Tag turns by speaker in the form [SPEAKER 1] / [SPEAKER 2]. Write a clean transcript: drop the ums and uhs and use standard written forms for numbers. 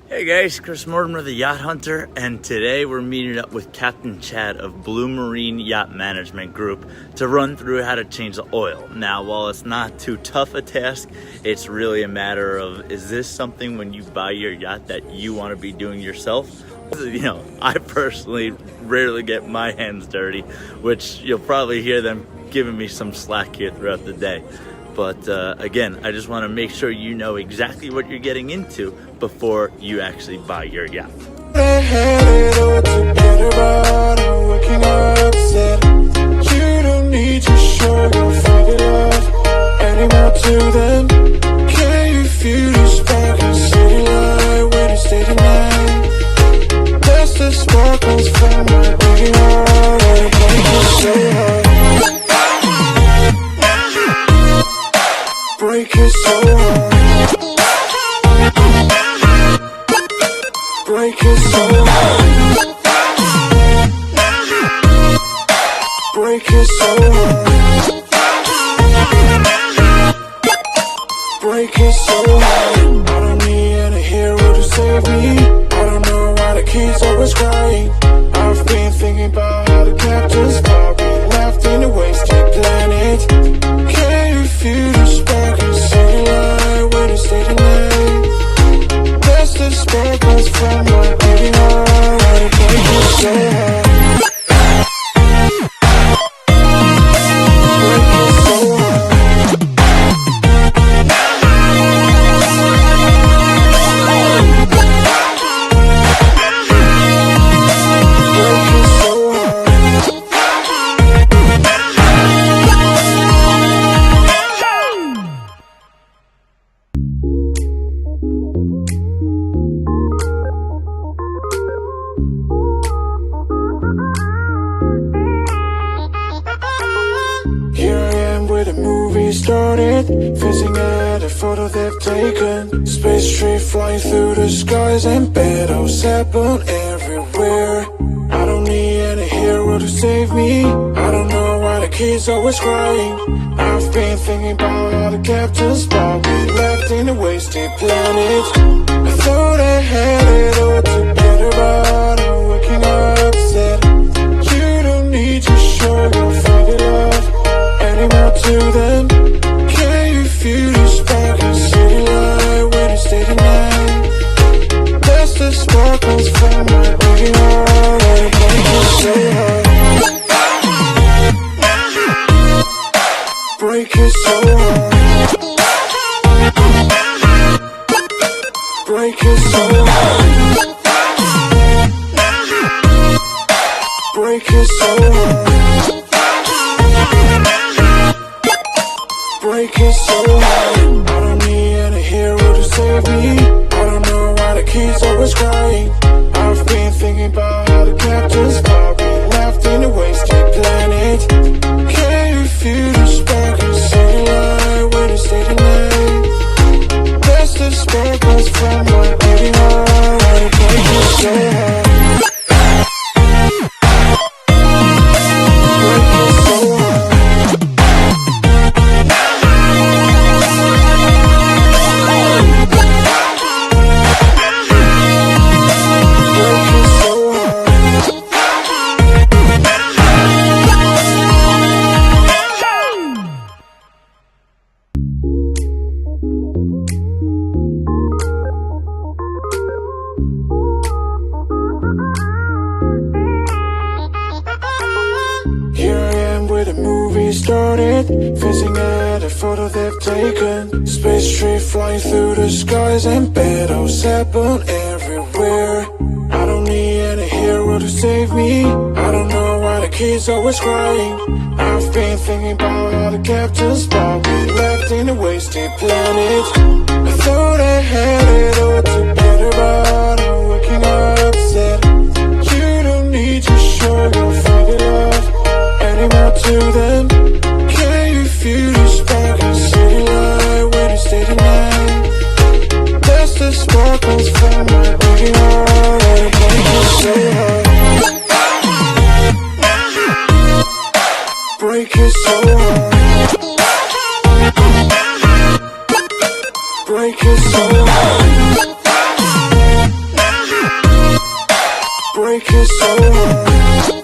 [SPEAKER 1] Hey guys, Chris Mortimer, the Yacht Hunter, and today we're meeting up with Captain Chad of Blue Marine Yacht Management Group to run through how to change the oil. Now, while it's not too tough a task, it's really a matter of, is this something when you buy your yacht that you want to be doing yourself? You know, I personally rarely get my hands dirty, which you'll probably hear them giving me some slack here throughout the day. But again, I just want to make sure you know exactly what you're getting into before you actually buy your yacht.
[SPEAKER 2] I had it all together, but I'm waking up sad. You don't need to show your faggot love anymore to them. Can you feel the spark in city light when you stay tonight? That's the sparkles from my beating heart, and it breaks me so hard. Break it so hard. Break it so hard. Break it so hard. Break it so hard. I don't need any hero to save me. I don't know why the kids always crying. I've been thinking about how the captain's probably left in a wasted planet. Can you feel the spark in city light when you stay tonight? That's the sparkles from my beating heart, and it breaks me so hard. Break it so hard. Break it so hard. Here I am where the movie started, facing at a photo they've taken. Space tree flying through the skies and battles happen everywhere. I don't need any hero to save me. I don't know why the kids always crying. I've been thinking about how the captain's probably left in a wasted planet. I thought I had it all together, but I'm waking up sad. You don't need to show your faggot love anymore to them. Can you feel the spark in city light when you stay tonight? That's the sparkles from my beating heart, and it breaks me so hard. Break it so hard. Break it so hard. Break it so hard. Break it so hard. I don't need any hero to save me. I don't know why the kids always crying. I've been thinking about how the captain's probably left in a wasted planet. Can you feel the spark in city light when you stay tonight? That's the sparkles from my beating heart, and it breaks me so hard. Break it so hard. Break it so hard. Here I am where the movie started, facing at a photo they've taken. Space tree flying through the skies and battles happen everywhere. I don't need any hero to save me. I don't know why the kids always crying. I've been thinking about how the captain's probably left in a wasted planet. I thought I had it all together, but I'm waking up sad. You don't need to show your faggot love anymore to them. Can you feel the spark in city light when you stay tonight? That's the sparkles from my beating heart, and it breaks me so hard. Break it so hard. Break it so hard. break it so long.